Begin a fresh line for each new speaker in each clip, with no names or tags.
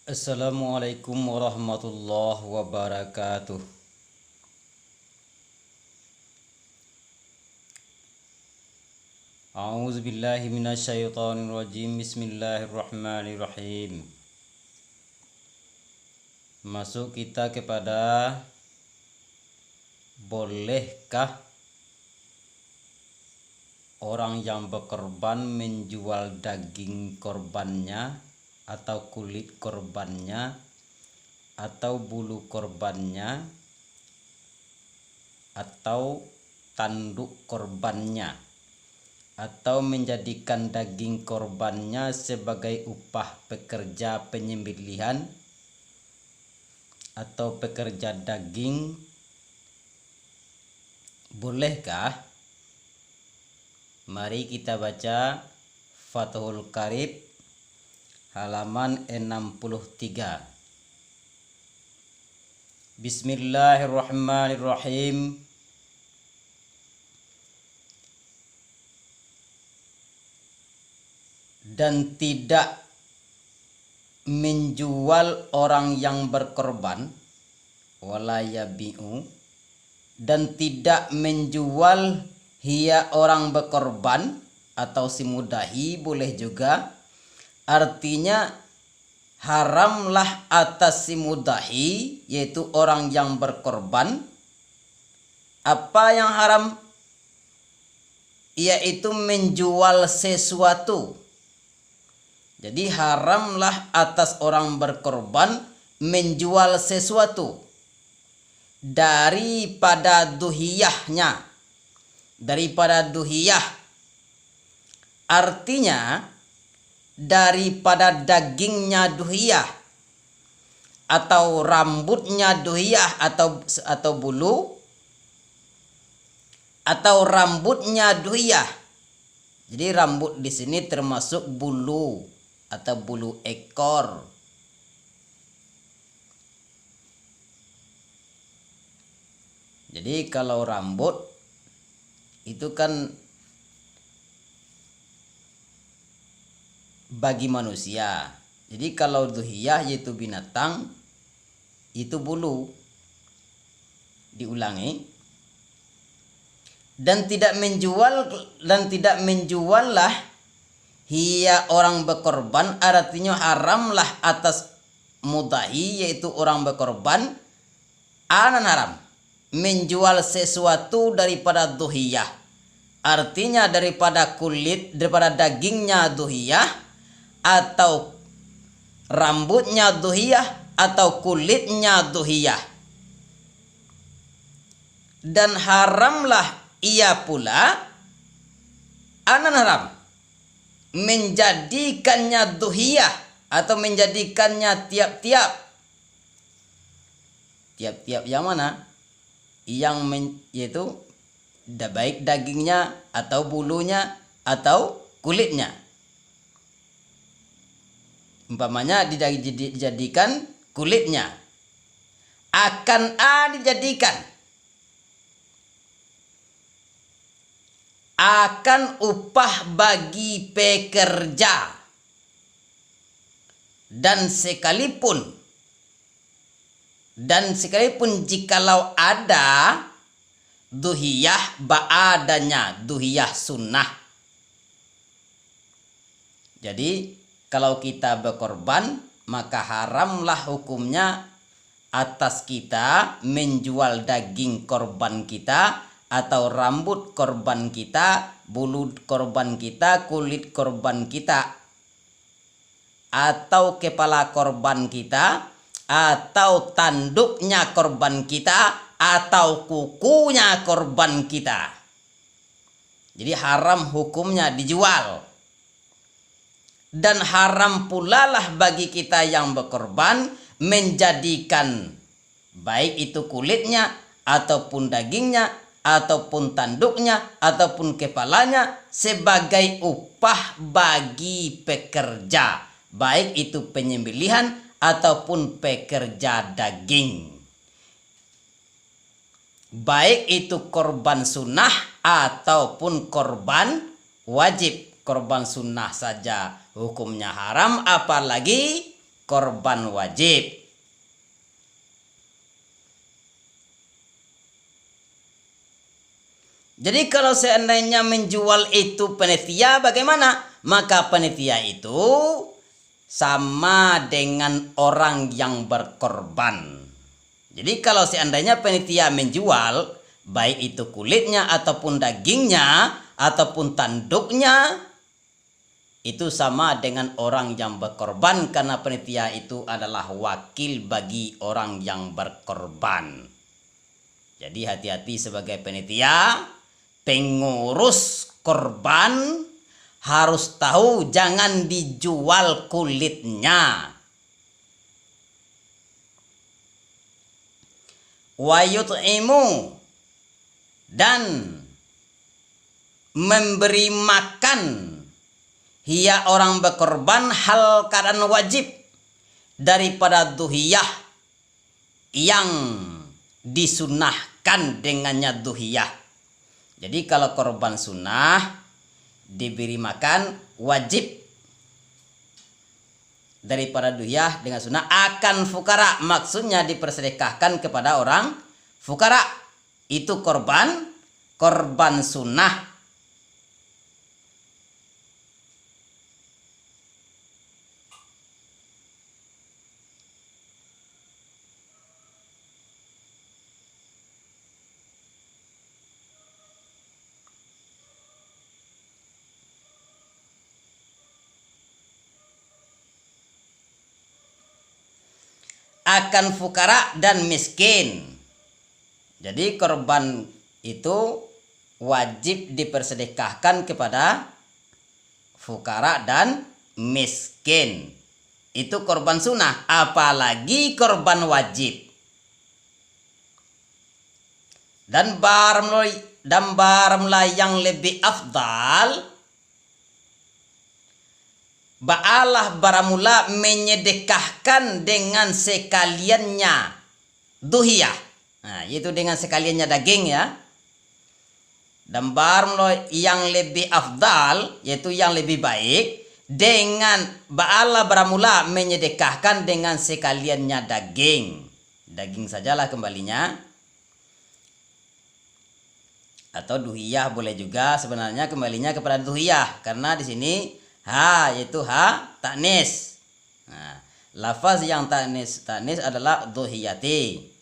Assalamualaikum warahmatullahi wabarakatuh. A'udzubillahi minasyaitonirrajim. Bismillahirrahmanirrahim. Masuk kita kepada bolehkah orang yang berkorban menjual daging korbannya atau kulit korbannya atau bulu korbannya atau tanduk korbannya atau menjadikan daging korbannya sebagai upah pekerja penyembelihan atau pekerja daging, bolehkah? Mari kita baca Fathul Qarib halaman 63. Bismillahirrahmanirrahim. Dan tidak menjual orang yang berkorban, wala yabi'u, dan tidak menjual hia orang berkorban atau si mudahi boleh juga. Artinya haramlah atas si mudahi, yaitu orang yang berkorban. Apa yang haram? Yaitu menjual sesuatu. Jadi haramlah atas orang berkorban menjual sesuatu daripada duhiyahnya. Daripada duhiyah artinya daripada dagingnya duhiyah atau rambutnya duhiyah atau bulu atau rambutnya duhiyah. Jadi rambut di sini termasuk bulu atau bulu ekor. Jadi kalau rambut itu kan bagi manusia. Jadi kalau duhiyah yaitu binatang, itu bulu. Diulangi. Dan tidak menjuallah hia orang berkorban, artinya haramlah atas mudahi yaitu orang berkorban haram menjual sesuatu daripada duhiyah, artinya daripada kulit, daripada dagingnya duhiyah atau rambutnya duhiyah atau kulitnya duhiyah. Dan haramlah ia pula haram menjadikannya duhiyah atau menjadikannya tiap-tiap yang mana? Yaitu baik dagingnya atau bulunya atau kulitnya. Umpamanya dijadikan kulitnya, akan upah bagi pekerja, dan sekalipun jikalau ada duhiyah ba'adanya, duhiyah sunnah. Jadi kalau kita berkorban maka haramlah hukumnya atas kita menjual daging korban kita atau rambut korban kita, bulu korban kita, kulit korban kita, atau kepala korban kita, atau tanduknya korban kita, atau kukunya korban kita. Jadi haram hukumnya dijual. Dan haram pula lah bagi kita yang berkorban menjadikan baik itu kulitnya ataupun dagingnya ataupun tanduknya ataupun kepalanya sebagai upah bagi pekerja, baik itu penyembelihan ataupun pekerja daging, baik itu korban sunnah ataupun korban wajib. Korban sunnah saja hukumnya haram, apalagi korban wajib. Jadi kalau seandainya menjual itu panitia bagaimana? Maka panitia itu sama dengan orang yang berkorban. Jadi kalau seandainya panitia menjual, baik itu kulitnya ataupun dagingnya ataupun tanduknya, itu sama dengan orang yang berkorban karena panitia itu adalah wakil bagi orang yang berkorban. Jadi hati-hati sebagai panitia, pengurus korban harus tahu jangan dijual kulitnya. Wa yut'imu, dan memberi makan hiya orang berkorban hal keadaan wajib daripada duhiyah yang disunahkan dengannya duhiyah. Jadi kalau korban sunnah diberi makan wajib daripada duhiyah dengan sunnah akan fukara, maksudnya dipersedekahkan kepada orang fukara. Itu korban sunnah. Akan fukara dan miskin. Jadi korban itu wajib dipersedekahkan kepada fukara dan miskin. Itu korban sunnah, apalagi korban wajib. Dan baramlah yang lebih afdal, ba'alah baramula menyedekahkan dengan sekaliannya duhiyah. Nah, yaitu dengan sekaliannya daging ya. Dan baramula yang lebih afdal, yaitu yang lebih baik, dengan ba'alah baramula menyedekahkan dengan sekaliannya daging. Daging sajalah kembalinya. Atau duhiyah boleh juga, sebenarnya kembalinya kepada duhiyah karena di sini yaitu ta'nis. Nah, lafaz yang ta'nis adalah duhiyati.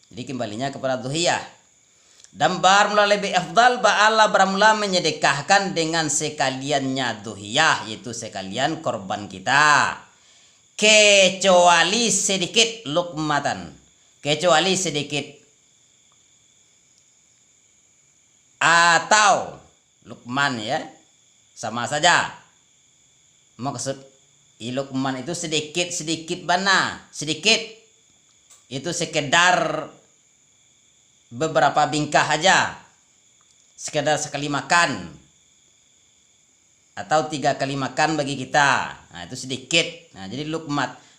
Jadi kembalinya kepada duhiyah. Dan baramula lebih afdal ba'ala baramula menyedekahkan dengan sekaliannya duhiyah, yaitu sekalian korban kita. Kecuali sedikit lukmatan. Kecuali sedikit. Atau lukman ya. Sama saja. Maksud ilukman itu sedikit bana, sedikit. Itu sekedar beberapa bingkah aja. Sekedar sekali makan. Atau 3 kali makan bagi kita. Nah, itu sedikit. Nah, jadi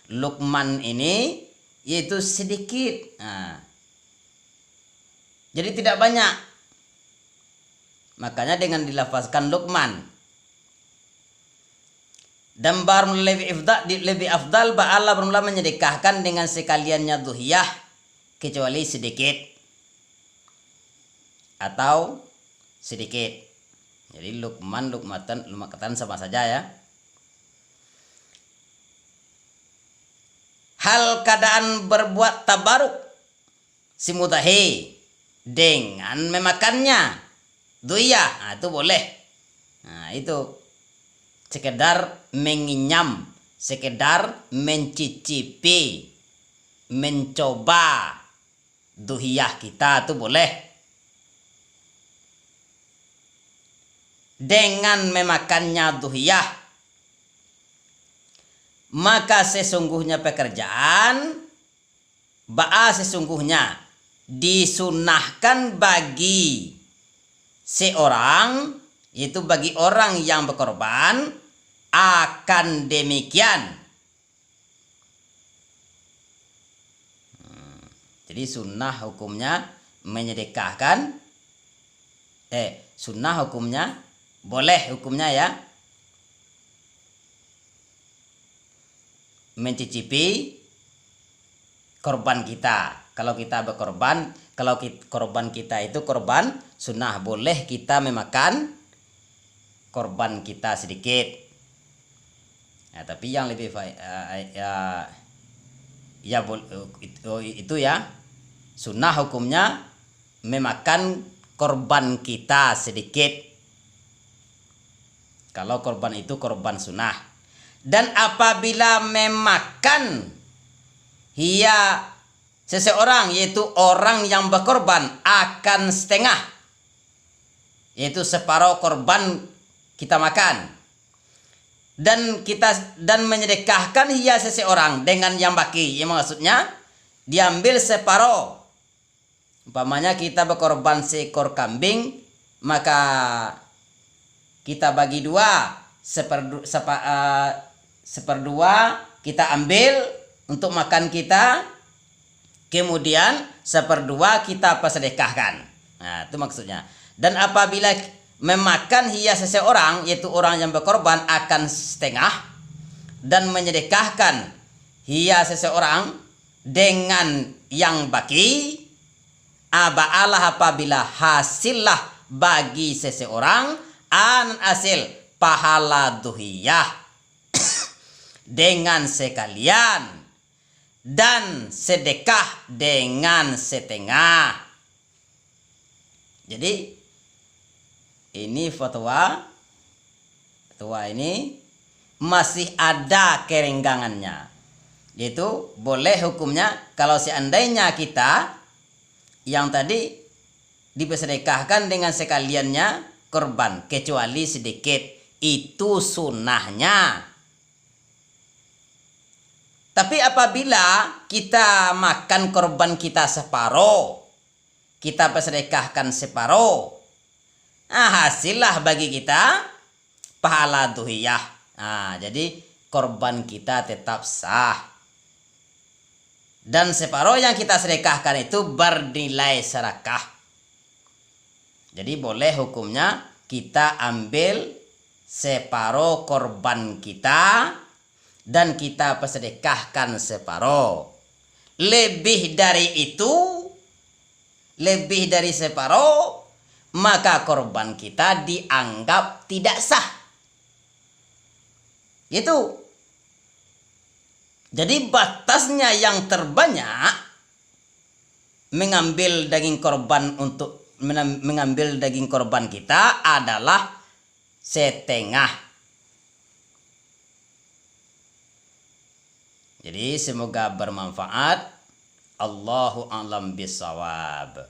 lukman ini yaitu sedikit. Nah, jadi tidak banyak. Makanya dengan dilafazkan lukman. Dan baramula lebih afdal ba'ala baramula menyedekahkan dengan sekaliannya duhiyah kecuali sedikit atau sedikit. Jadi lukmatan sama saja ya. Hal keadaan berbuat tabaruk si mudahi dengan memakannya duhiyah, nah, itu boleh. Nah, itu sekedar menginyam, sekedar mencicipi, mencoba duhiyah kita itu boleh. Dengan memakannya duhiyah, maka sesungguhnya pekerjaan sesungguhnya disunahkan bagi seorang, yaitu bagi orang yang berkorban, akan demikian. Jadi sunnah hukumnya menyedekahkan. Sunnah hukumnya boleh hukumnya ya. mencicipi korban kita. Kalau kita berkorban, korban kita itu korban sunnah, boleh kita memakan korban kita sedikit. Nah, tapi yang lebih itu ya sunnah hukumnya memakan korban kita sedikit. Kalau korban itu korban sunnah. Dan apabila memakan seseorang, yaitu orang yang berkorban, akan setengah, yaitu separuh korban kita makan, dan menyedekahkan seseorang dengan yang baki, yang maksudnya diambil separuh. Umpamanya kita berkorban seekor kambing, maka kita bagi dua, seperdua kita ambil untuk makan kita, kemudian seperdua kita sedekahkan. Nah, itu maksudnya. Dan apabila memakan seseorang, yaitu orang yang berkorban, akan setengah, dan menyedekahkan seseorang dengan yang baki, aba'alah apabila hasillah bagi seseorang hasil pahala duhiyah dengan sekalian, dan sedekah dengan setengah. Jadi ini fatwa ini masih ada kerenggangannya, yaitu boleh hukumnya kalau seandainya kita yang tadi dipersedekahkan dengan sekaliannya korban, kecuali sedikit, itu sunnahnya. Tapi apabila kita makan korban kita separuh, kita bersedekahkan separuh, hasillah bagi kita pahala duhiyah. Jadi korban kita tetap sah. Dan separuh yang kita sedekahkan itu bernilai sedekah. Jadi boleh hukumnya kita ambil separuh korban kita dan kita persedekahkan separuh. Lebih dari separuh, maka korban kita dianggap tidak sah. Itu. Jadi batasnya yang terbanyak mengambil daging korban kita adalah setengah. Jadi semoga bermanfaat. Allahu a'lam bishawab.